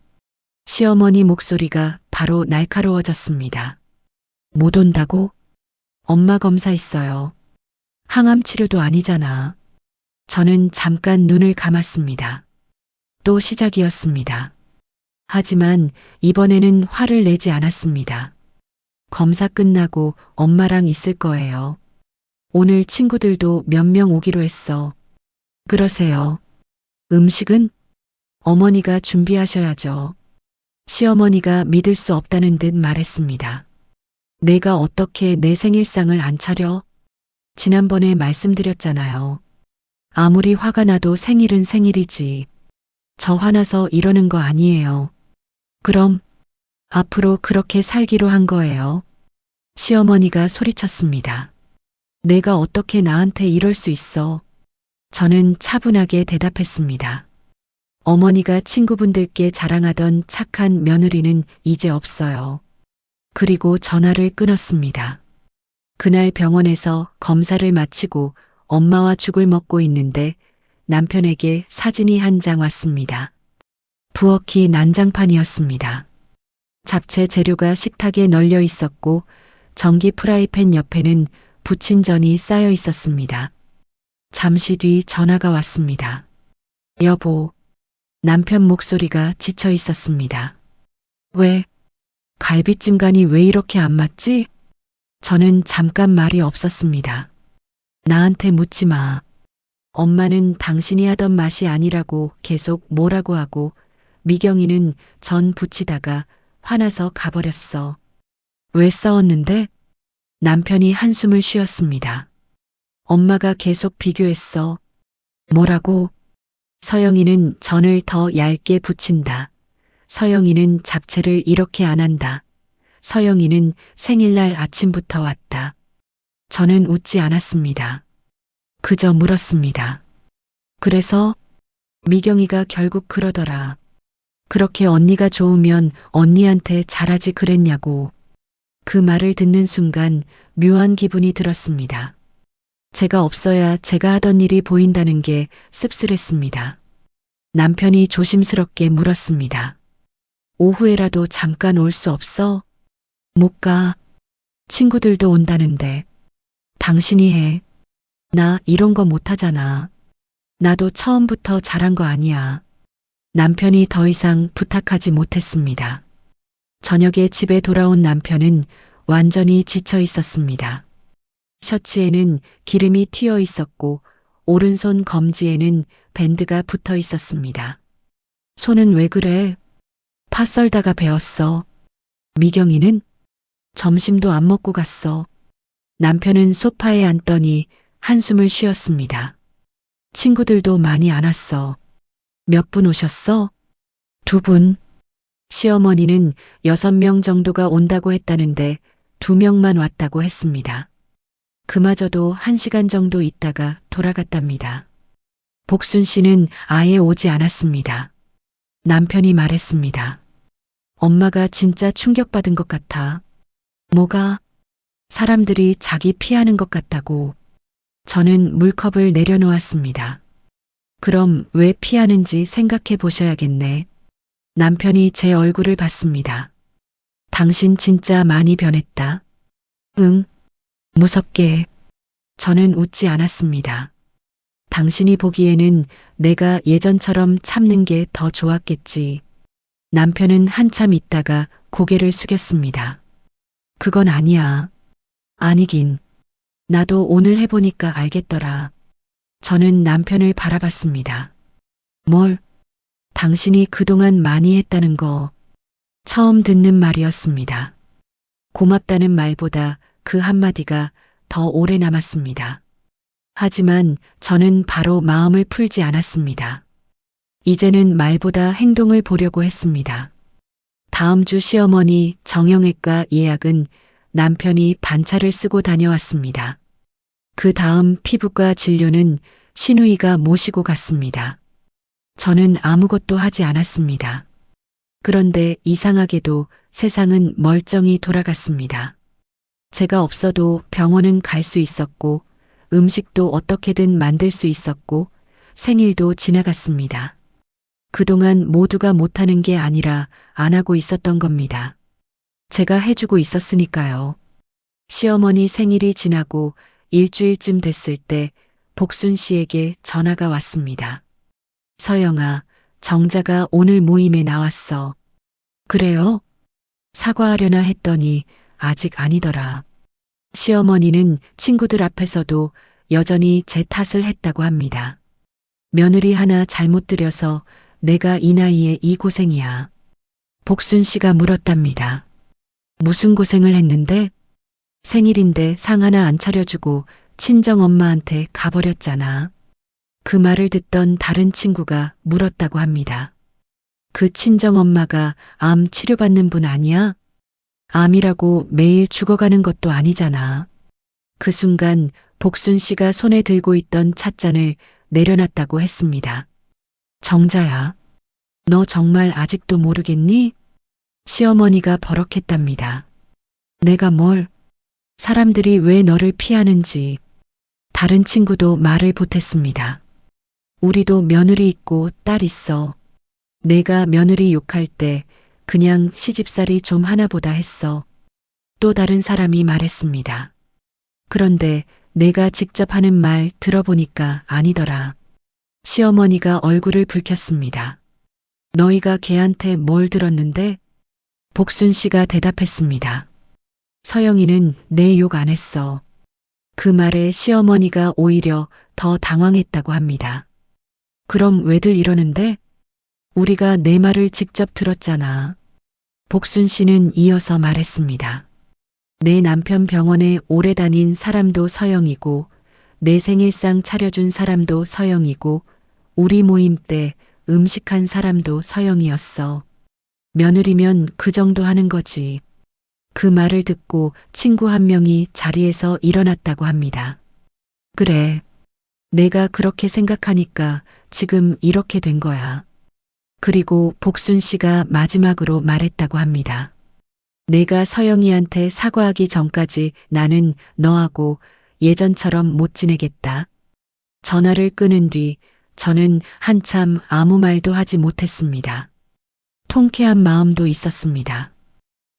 시어머니 목소리가 바로 날카로워졌습니다. 못 온다고? 엄마 검사 있어요. 항암 치료도 아니잖아. 저는 잠깐 눈을 감았습니다. 또 시작이었습니다. 하지만 이번에는 화를 내지 않았습니다. 검사 끝나고 엄마랑 있을 거예요. 오늘 친구들도 몇 명 오기로 했어. 그러세요. 음식은? 어머니가 준비하셔야죠. 시어머니가 믿을 수 없다는 듯 말했습니다. 내가 어떻게 내 생일상을 안 차려? 지난번에 말씀드렸잖아요. 아무리 화가 나도 생일은 생일이지. 저 화나서 이러는 거 아니에요. 그럼 앞으로 그렇게 살기로 한 거예요. 시어머니가 소리쳤습니다. 내가 어떻게 나한테 이럴 수 있어? 저는 차분하게 대답했습니다. 어머니가 친구분들께 자랑하던 착한 며느리는 이제 없어요. 그리고 전화를 끊었습니다. 그날 병원에서 검사를 마치고 엄마와 죽을 먹고 있는데 남편에게 사진이 한 장 왔습니다. 부엌이 난장판이었습니다. 잡채 재료가 식탁에 널려 있었고 전기 프라이팬 옆에는 부친 전이 쌓여 있었습니다. 잠시 뒤 전화가 왔습니다. 여보, 남편 목소리가 지쳐 있었습니다. 왜? 갈비찜 간이 왜 이렇게 안 맞지? 저는 잠깐 말이 없었습니다. 나한테 묻지 마. 엄마는 당신이 하던 맛이 아니라고 계속 뭐라고 하고 미경이는 전 부치다가 화나서 가버렸어. 왜 싸웠는데? 남편이 한숨을 쉬었습니다. 엄마가 계속 비교했어. 뭐라고? 서영이는 전을 더 얇게 부친다. 서영이는 잡채를 이렇게 안 한다. 서영이는 생일날 아침부터 왔다. 저는 웃지 않았습니다. 그저 물었습니다. 그래서 미경이가 결국 그러더라. 그렇게 언니가 좋으면 언니한테 잘하지 그랬냐고. 그 말을 듣는 순간 묘한 기분이 들었습니다. 제가 없어야 제가 하던 일이 보인다는 게 씁쓸했습니다. 남편이 조심스럽게 물었습니다. 오후에라도 잠깐 올 수 없어? 못 가. 친구들도 온다는데. 당신이 해. 나 이런 거 못하잖아. 나도 처음부터 잘한 거 아니야. 남편이 더 이상 부탁하지 못했습니다. 저녁에 집에 돌아온 남편은 완전히 지쳐 있었습니다. 셔츠에는 기름이 튀어 있었고 오른손 검지에는 밴드가 붙어 있었습니다. 손은 왜 그래? 파 썰다가 베었어. 미경이는? 점심도 안 먹고 갔어. 남편은 소파에 앉더니 한숨을 쉬었습니다. 친구들도 많이 안 왔어. 몇 분 오셨어? 2분. 시어머니는 6명 정도가 온다고 했다는데 2명만 왔다고 했습니다. 그마저도 1시간 정도 있다가 돌아갔답니다. 복순 씨는 아예 오지 않았습니다. 남편이 말했습니다. 엄마가 진짜 충격받은 것 같아. 뭐가? 사람들이 자기 피하는 것 같다고. 저는 물컵을 내려놓았습니다. 그럼 왜 피하는지 생각해 보셔야겠네. 남편이 제 얼굴을 봤습니다. 당신 진짜 많이 변했다. 응. 무섭게. 저는 웃지 않았습니다. 당신이 보기에는 내가 예전처럼 참는 게 더 좋았겠지. 남편은 한참 있다가 고개를 숙였습니다. 그건 아니야. 아니긴. 나도 오늘 해보니까 알겠더라. 저는 남편을 바라봤습니다. 뭘? 당신이 그동안 많이 했다는 거. 처음 듣는 말이었습니다. 고맙다는 말보다 그 한마디가 더 오래 남았습니다. 하지만 저는 바로 마음을 풀지 않았습니다. 이제는 말보다 행동을 보려고 했습니다. 다음 주 시어머니 정형외과 예약은 남편이 반차를 쓰고 다녀왔습니다. 그 다음 피부과 진료는 시누이가 모시고 갔습니다. 저는 아무것도 하지 않았습니다. 그런데 이상하게도 세상은 멀쩡히 돌아갔습니다. 제가 없어도 병원은 갈 수 있었고, 음식도 어떻게든 만들 수 있었고, 생일도 지나갔습니다. 그동안 모두가 못하는 게 아니라 안 하고 있었던 겁니다. 제가 해주고 있었으니까요. 시어머니 생일이 지나고 일주일쯤 됐을 때 복순 씨에게 전화가 왔습니다. 서영아, 정자가 오늘 모임에 나왔어. 그래요? 사과하려나 했더니 아직 아니더라. 시어머니는 친구들 앞에서도 여전히 제 탓을 했다고 합니다. 며느리 하나 잘못 들여서 내가 이 나이에 이 고생이야. 복순 씨가 물었답니다. 무슨 고생을 했는데? 생일인데 상 하나 안 차려주고 친정 엄마한테 가버렸잖아. 그 말을 듣던 다른 친구가 물었다고 합니다. 그 친정 엄마가 암 치료받는 분 아니야? 암이라고 매일 죽어가는 것도 아니잖아. 그 순간 복순 씨가 손에 들고 있던 찻잔을 내려놨다고 했습니다. 정자야, 너 정말 아직도 모르겠니? 시어머니가 버럭했답니다. 내가 뭘? 사람들이 왜 너를 피하는지. 다른 친구도 말을 보탰습니다. 우리도 며느리 있고 딸 있어. 내가 며느리 욕할 때 그냥 시집살이 좀 하나 보다 했어. 또 다른 사람이 말했습니다. 그런데 내가 직접 하는 말 들어보니까 아니더라. 시어머니가 얼굴을 붉혔습니다. 너희가 걔한테 뭘 들었는데? 복순 씨가 대답했습니다. 서영이는 내 욕 안 했어. 그 말에 시어머니가 오히려 더 당황했다고 합니다. 그럼 왜들 이러는데? 우리가 내 말을 직접 들었잖아. 복순 씨는 이어서 말했습니다. 내 남편 병원에 오래 다닌 사람도 서영이고, 내 생일상 차려준 사람도 서영이고, 우리 모임 때 음식한 사람도 서영이었어. 며느리면 그 정도 하는 거지. 그 말을 듣고 친구 한 명이 자리에서 일어났다고 합니다. 그래. 내가 그렇게 생각하니까 지금 이렇게 된 거야. 그리고 복순 씨가 마지막으로 말했다고 합니다. 내가 서영이한테 사과하기 전까지 나는 너하고 예전처럼 못 지내겠다. 전화를 끊은 뒤 저는 한참 아무 말도 하지 못했습니다. 통쾌한 마음도 있었습니다.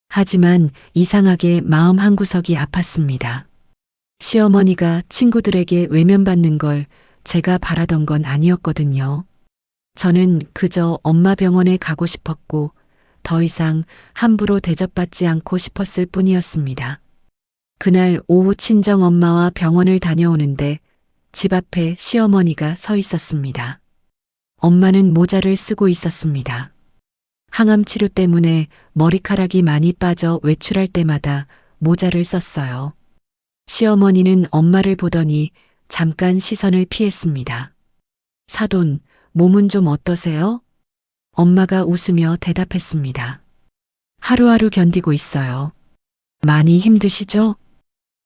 하지만 이상하게 마음 한구석이 아팠습니다. 시어머니가 친구들에게 외면받는 걸 제가 바라던 건 아니었거든요. 저는 그저 엄마 병원에 가고 싶었고 더 이상 함부로 대접받지 않고 싶었을 뿐이었습니다. 그날 오후 친정 엄마와 병원을 다녀오는데 집 앞에 시어머니가 서 있었습니다. 엄마는 모자를 쓰고 있었습니다. 항암 치료 때문에 머리카락이 많이 빠져 외출할 때마다 모자를 썼어요. 시어머니는 엄마를 보더니 잠깐 시선을 피했습니다. 사돈, 몸은 좀 어떠세요? 엄마가 웃으며 대답했습니다. 하루하루 견디고 있어요. 많이 힘드시죠?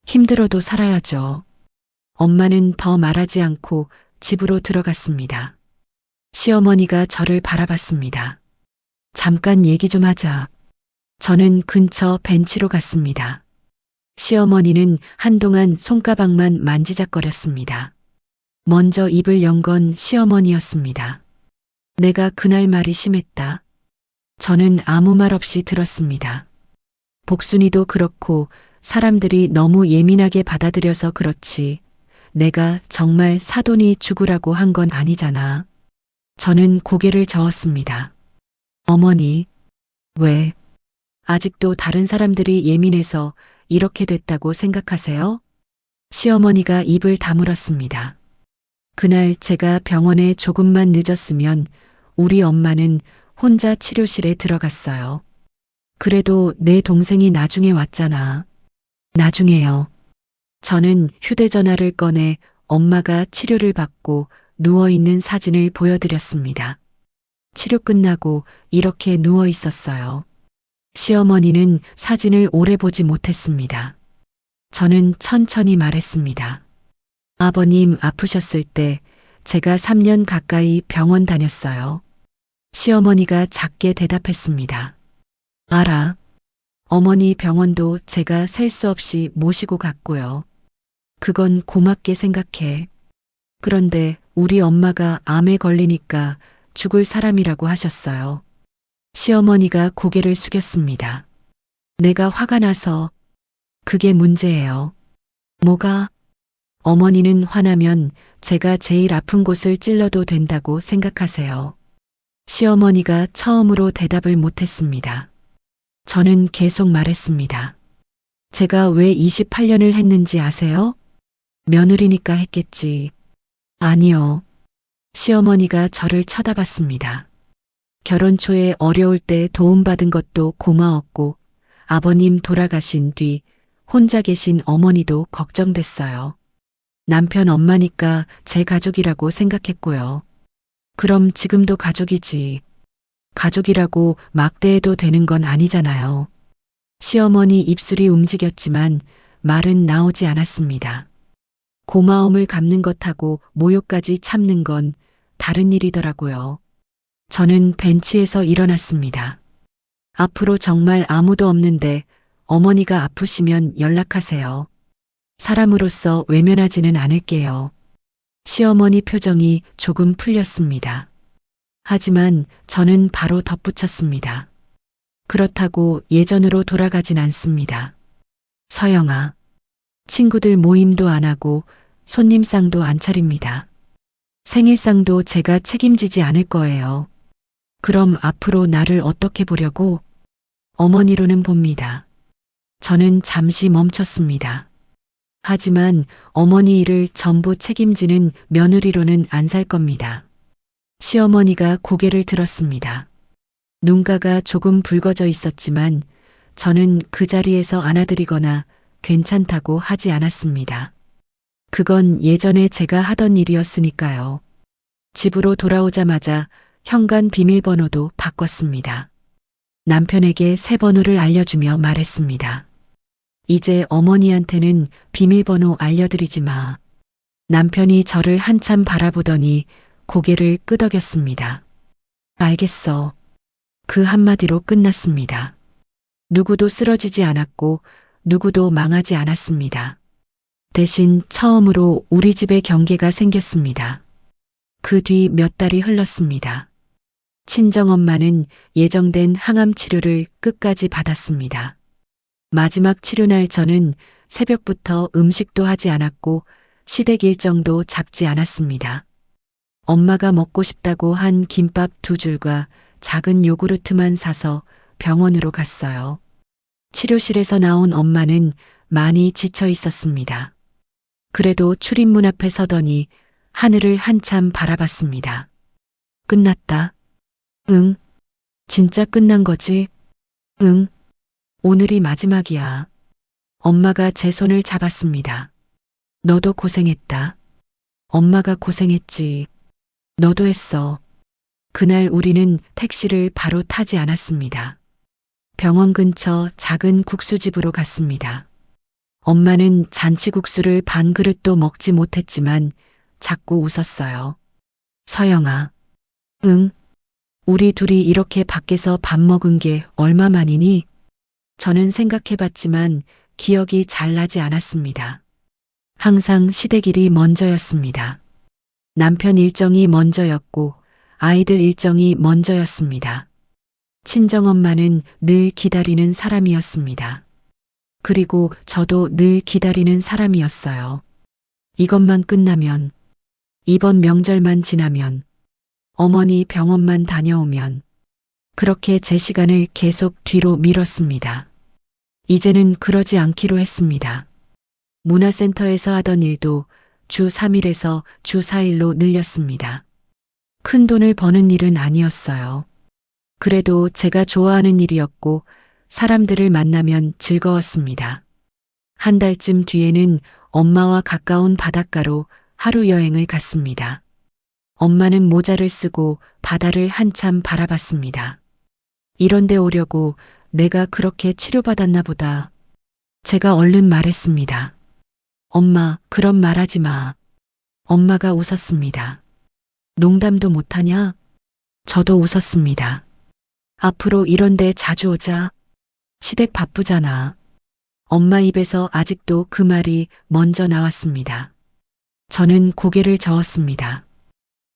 힘들어도 살아야죠. 엄마는 더 말하지 않고 집으로 들어갔습니다. 시어머니가 저를 바라봤습니다. 잠깐 얘기 좀 하자. 저는 근처 벤치로 갔습니다. 시어머니는 한동안 손가락만 만지작거렸습니다. 먼저 입을 연 건 시어머니였습니다. 내가 그날 말이 심했다. 저는 아무 말 없이 들었습니다. 복순이도 그렇고 사람들이 너무 예민하게 받아들여서 그렇지. 내가 정말 사돈이 죽으라고 한 건 아니잖아. 저는 고개를 저었습니다. 어머니, 왜? 아직도 다른 사람들이 예민해서 이렇게 됐다고 생각하세요? 시어머니가 입을 다물었습니다. 그날 제가 병원에 조금만 늦었으면 우리 엄마는 혼자 치료실에 들어갔어요. 그래도 내 동생이 나중에 왔잖아. 나중에요. 저는 휴대전화를 꺼내 엄마가 치료를 받고 누워있는 사진을 보여드렸습니다. 치료 끝나고 이렇게 누워 있었어요. 시어머니는 사진을 오래 보지 못했습니다. 저는 천천히 말했습니다. 아버님 아프셨을 때 제가 3년 가까이 병원 다녔어요. 시어머니가 작게 대답했습니다. 알아. 어머니 병원도 제가 셀 수 없이 모시고 갔고요. 그건 고맙게 생각해. 그런데 우리 엄마가 암에 걸리니까 죽을 사람이라고 하셨어요. 시어머니가 고개를 숙였습니다. 내가 화가 나서 그게 문제예요. 뭐가? 어머니는 화나면 제가 제일 아픈 곳을 찔러도 된다고 생각하세요. 시어머니가 처음으로 대답을 못했습니다. 저는 계속 말했습니다. 제가 왜 28년을 했는지 아세요? 며느리니까 했겠지. 아니요. 시어머니가 저를 쳐다봤습니다. 결혼 초에 어려울 때 도움받은 것도 고마웠고 아버님 돌아가신 뒤 혼자 계신 어머니도 걱정됐어요. 남편 엄마니까 제 가족이라고 생각했고요. 그럼 지금도 가족이지. 가족이라고 막대해도 되는 건 아니잖아요. 시어머니 입술이 움직였지만 말은 나오지 않았습니다. 고마움을 갚는 것하고 모욕까지 참는 건 다른 일이더라고요. 저는 벤치에서 일어났습니다. 앞으로 정말 아무도 없는데 어머니가 아프시면 연락하세요. 사람으로서 외면하지는 않을게요. 시어머니 표정이 조금 풀렸습니다. 하지만 저는 바로 덧붙였습니다. 그렇다고 예전으로 돌아가진 않습니다. 서영아, 친구들 모임도 안 하고 손님상도 안 차립니다. 생일상도 제가 책임지지 않을 거예요. 그럼 앞으로 나를 어떻게 보려고? 어머니로는 봅니다. 저는 잠시 멈췄습니다. 하지만 어머니 일을 전부 책임지는 며느리로는 안 살 겁니다. 시어머니가 고개를 들었습니다. 눈가가 조금 붉어져 있었지만 저는 그 자리에서 안아드리거나 괜찮다고 하지 않았습니다. 그건 예전에 제가 하던 일이었으니까요. 집으로 돌아오자마자 현관 비밀번호도 바꿨습니다. 남편에게 새 번호를 알려주며 말했습니다. 이제 어머니한테는 비밀번호 알려드리지 마. 남편이 저를 한참 바라보더니 고개를 끄덕였습니다. 알겠어. 그 한마디로 끝났습니다. 누구도 쓰러지지 않았고 누구도 망하지 않았습니다. 대신 처음으로 우리 집에 경계가 생겼습니다. 그 뒤 몇 달이 흘렀습니다. 친정엄마는 예정된 항암 치료를 끝까지 받았습니다. 마지막 치료날 저는 새벽부터 음식도 하지 않았고 시댁 일정도 잡지 않았습니다. 엄마가 먹고 싶다고 한 김밥 2줄과 작은 요구르트만 사서 병원으로 갔어요. 치료실에서 나온 엄마는 많이 지쳐 있었습니다. 그래도 출입문 앞에 서더니 하늘을 한참 바라봤습니다. 끝났다. 응. 진짜 끝난 거지? 응. 오늘이 마지막이야. 엄마가 제 손을 잡았습니다. 너도 고생했다. 엄마가 고생했지. 너도 했어. 그날 우리는 택시를 바로 타지 않았습니다. 병원 근처 작은 국수집으로 갔습니다. 엄마는 잔치국수를 반 그릇도 먹지 못했지만 자꾸 웃었어요. 서영아. 응? 우리 둘이 이렇게 밖에서 밥 먹은 게 얼마만이니? 저는 생각해봤지만 기억이 잘 나지 않았습니다. 항상 시댁일이 먼저였습니다. 남편 일정이 먼저였고 아이들 일정이 먼저였습니다. 친정엄마는 늘 기다리는 사람이었습니다. 그리고 저도 늘 기다리는 사람이었어요. 이것만 끝나면, 이번 명절만 지나면, 어머니 병원만 다녀오면, 그렇게 제 시간을 계속 뒤로 미뤘습니다. 이제는 그러지 않기로 했습니다. 문화센터에서 하던 일도 주 3일에서 주 4일로 늘렸습니다. 큰 돈을 버는 일은 아니었어요. 그래도 제가 좋아하는 일이었고 사람들을 만나면 즐거웠습니다. 한 달쯤 뒤에는 엄마와 가까운 바닷가로 하루 여행을 갔습니다. 엄마는 모자를 쓰고 바다를 한참 바라봤습니다. 이런 데 오려고 내가 그렇게 치료받았나 보다. 제가 얼른 말했습니다. 엄마, 그런 말 하지 마. 엄마가 웃었습니다. 농담도 못하냐? 저도 웃었습니다. 앞으로 이런 데 자주 오자. 시댁 바쁘잖아. 엄마 입에서 아직도 그 말이 먼저 나왔습니다. 저는 고개를 저었습니다.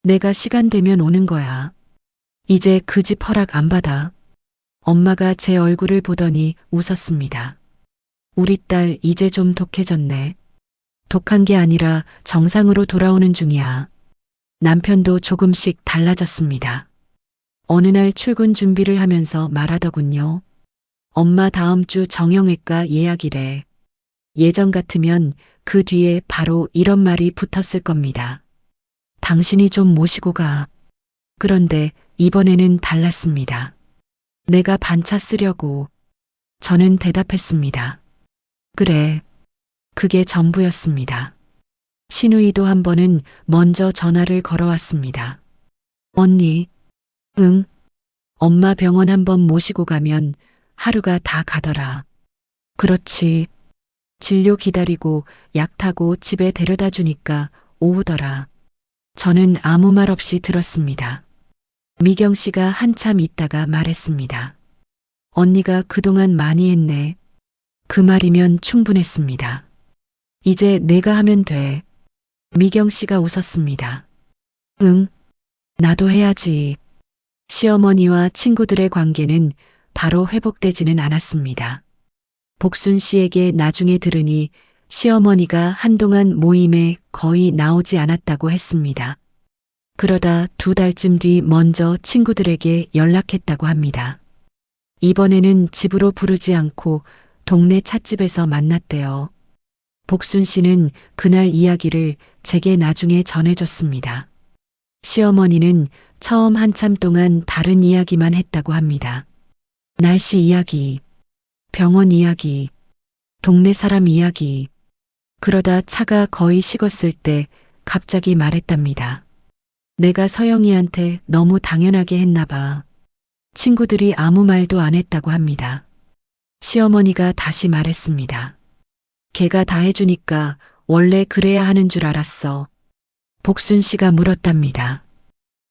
내가 시간 되면 오는 거야. 이제 그 집 허락 안 받아. 엄마가 제 얼굴을 보더니 웃었습니다. 우리 딸 이제 좀 독해졌네. 독한 게 아니라 정상으로 돌아오는 중이야. 남편도 조금씩 달라졌습니다. 어느 날 출근 준비를 하면서 말하더군요. 엄마 다음 주 정형외과 예약이래. 예전 같으면 그 뒤에 바로 이런 말이 붙었을 겁니다. 당신이 좀 모시고 가. 그런데 이번에는 달랐습니다. 내가 반차 쓰려고. 저는 대답했습니다. 그래. 그게 전부였습니다. 신우이도 한 번은 먼저 전화를 걸어왔습니다. 언니. 응. 엄마 병원 한번 모시고 가면 하루가 다 가더라. 그렇지. 진료 기다리고 약 타고 집에 데려다 주니까 오후더라. 저는 아무 말 없이 들었습니다. 미경 씨가 한참 있다가 말했습니다. 언니가 그동안 많이 했네. 그 말이면 충분했습니다. 이제 내가 하면 돼. 미경 씨가 웃었습니다. 응, 나도 해야지. 시어머니와 친구들의 관계는 바로 회복되지는 않았습니다. 복순 씨에게 나중에 들으니 시어머니가 한동안 모임에 거의 나오지 않았다고 했습니다. 그러다 2달쯤 뒤 먼저 친구들에게 연락했다고 합니다. 이번에는 집으로 부르지 않고 동네 찻집에서 만났대요. 복순 씨는 그날 이야기를 제게 나중에 전해줬습니다. 시어머니는 처음 한참 동안 다른 이야기만 했다고 합니다. 날씨 이야기, 병원 이야기, 동네 사람 이야기. 그러다 차가 거의 식었을 때 갑자기 말했답니다. 내가 서영이한테 너무 당연하게 했나 봐. 친구들이 아무 말도 안 했다고 합니다. 시어머니가 다시 말했습니다. 걔가 다 해주니까 원래 그래야 하는 줄 알았어. 복순 씨가 물었답니다.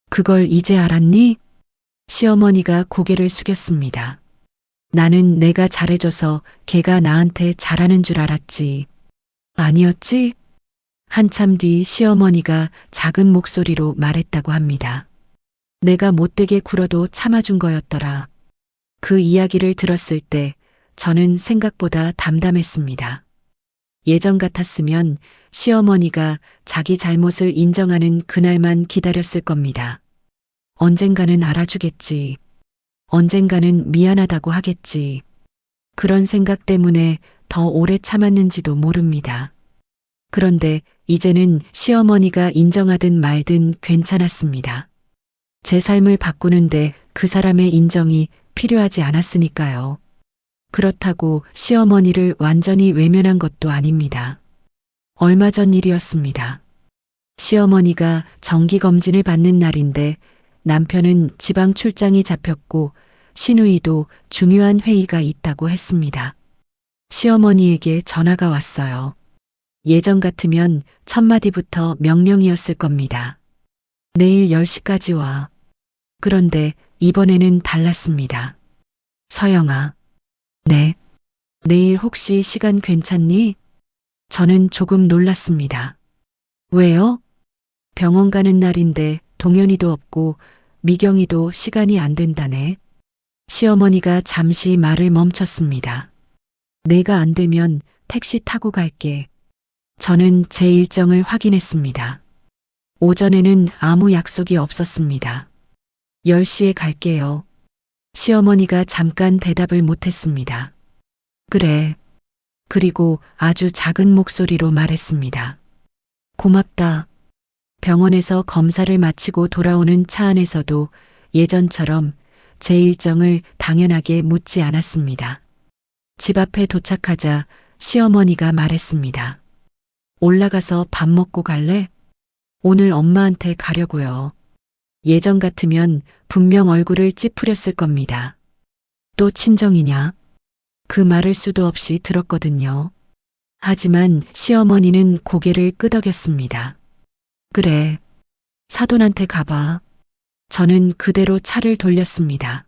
그걸 이제 알았니? 시어머니가 고개를 숙였습니다. 나는 내가 잘해줘서 걔가 나한테 잘하는 줄 알았지. 아니었지? 한참 뒤 시어머니가 작은 목소리로 말했다고 합니다. 내가 못되게 굴어도 참아준 거였더라. 그 이야기를 들었을 때 저는 생각보다 담담했습니다. 예전 같았으면 시어머니가 자기 잘못을 인정하는 그날만 기다렸을 겁니다. 언젠가는 알아주겠지. 언젠가는 미안하다고 하겠지. 그런 생각 때문에 더 오래 참았는지도 모릅니다. 그런데 이제는 시어머니가 인정하든 말든 괜찮았습니다. 제 삶을 바꾸는데 그 사람의 인정이 필요하지 않았으니까요. 그렇다고 시어머니를 완전히 외면한 것도 아닙니다. 얼마 전 일이었습니다. 시어머니가 정기검진을 받는 날인데 남편은 지방 출장이 잡혔고 시누이도 중요한 회의가 있다고 했습니다. 시어머니에게 전화가 왔어요. 예전 같으면 첫 마디부터 명령이었을 겁니다. 내일 10시까지 와. 그런데 이번에는 달랐습니다. 서영아. 네. 내일 혹시 시간 괜찮니? 저는 조금 놀랐습니다. 왜요? 병원 가는 날인데 동현이도 없고 미경이도 시간이 안 된다네. 시어머니가 잠시 말을 멈췄습니다. 내가 안 되면 택시 타고 갈게. 저는 제 일정을 확인했습니다. 오전에는 아무 약속이 없었습니다. 10시에 갈게요. 시어머니가 잠깐 대답을 못했습니다. 그래. 그리고 아주 작은 목소리로 말했습니다. 고맙다. 병원에서 검사를 마치고 돌아오는 차 안에서도 예전처럼 제 일정을 당연하게 묻지 않았습니다. 집 앞에 도착하자 시어머니가 말했습니다. 올라가서 밥 먹고 갈래? 오늘 엄마한테 가려고요. 예전 같으면 분명 얼굴을 찌푸렸을 겁니다. 또 친정이냐? 그 말을 수도 없이 들었거든요. 하지만 시어머니는 고개를 끄덕였습니다. 그래. 사돈한테 가봐. 저는 그대로 차를 돌렸습니다.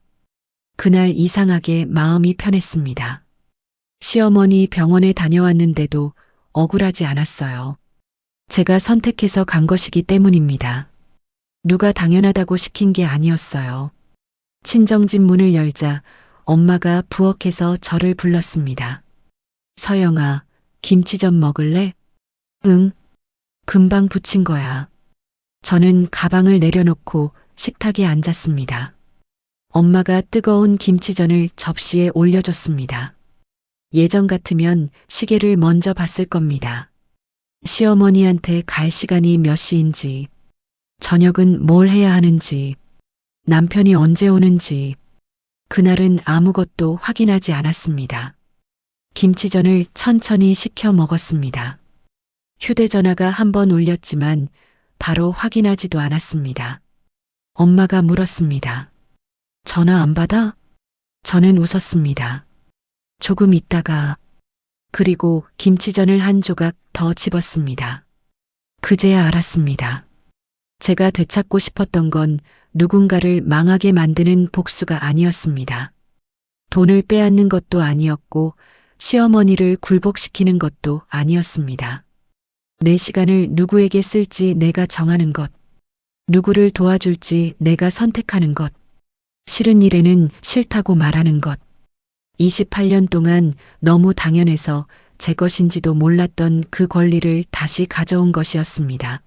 그날 이상하게 마음이 편했습니다. 시어머니 병원에 다녀왔는데도 억울하지 않았어요. 제가 선택해서 간 것이기 때문입니다. 누가 당연하다고 시킨 게 아니었어요. 친정집 문을 열자 엄마가 부엌에서 저를 불렀습니다. 서영아, 김치전 먹을래? 응. 금방 부친 거야. 저는 가방을 내려놓고 식탁에 앉았습니다. 엄마가 뜨거운 김치전을 접시에 올려줬습니다. 예전 같으면 시계를 먼저 봤을 겁니다. 시어머니한테 갈 시간이 몇 시인지, 저녁은 뭘 해야 하는지, 남편이 언제 오는지, 그날은 아무것도 확인하지 않았습니다. 김치전을 천천히 식혀 먹었습니다. 휴대전화가 한 번 울렸지만 바로 확인하지도 않았습니다. 엄마가 물었습니다. 전화 안 받아? 저는 웃었습니다. 조금 있다가, 그리고 김치전을 한 조각 더 집었습니다. 그제야 알았습니다. 제가 되찾고 싶었던 건 누군가를 망하게 만드는 복수가 아니었습니다. 돈을 빼앗는 것도 아니었고 시어머니를 굴복시키는 것도 아니었습니다. 내 시간을 누구에게 쓸지 내가 정하는 것, 누구를 도와줄지 내가 선택하는 것, 싫은 일에는 싫다고 말하는 것. 28년 동안 너무 당연해서 제 것인지도 몰랐던 그 권리를 다시 가져온 것이었습니다.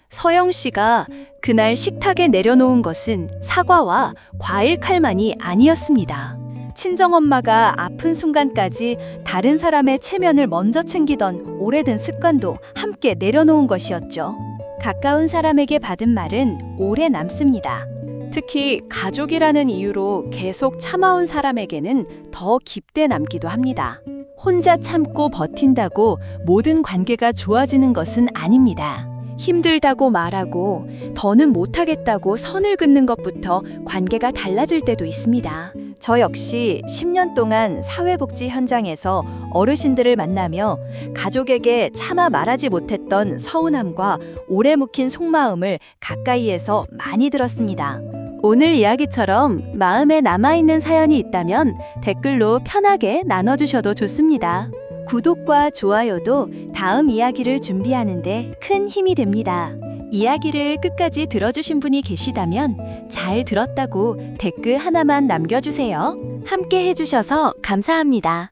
서영 씨가 그날 식탁에 내려놓은 것은 사과와 과일 칼만이 아니었습니다. 친정엄마가 아픈 순간까지 다른 사람의 체면을 먼저 챙기던 오래된 습관도 함께 내려놓은 것이었죠. 가까운 사람에게 받은 말은 오래 남습니다. 특히 가족이라는 이유로 계속 참아온 사람에게는 더 깊게 남기도 합니다. 혼자 참고 버틴다고 모든 관계가 좋아지는 것은 아닙니다. 힘들다고 말하고 더는 못하겠다고 선을 긋는 것부터 관계가 달라질 때도 있습니다. 저 역시 10년 동안 사회복지 현장에서 어르신들을 만나며 가족에게 차마 말하지 못했던 서운함과 오래 묵힌 속마음을 가까이에서 많이 들었습니다. 오늘 이야기처럼 마음에 남아있는 사연이 있다면 댓글로 편하게 나눠주셔도 좋습니다. 구독과 좋아요도 다음 이야기를 준비하는데 큰 힘이 됩니다. 이야기를 끝까지 들어주신 분이 계시다면 잘 들었다고 댓글 하나만 남겨주세요. 함께 해주셔서 감사합니다.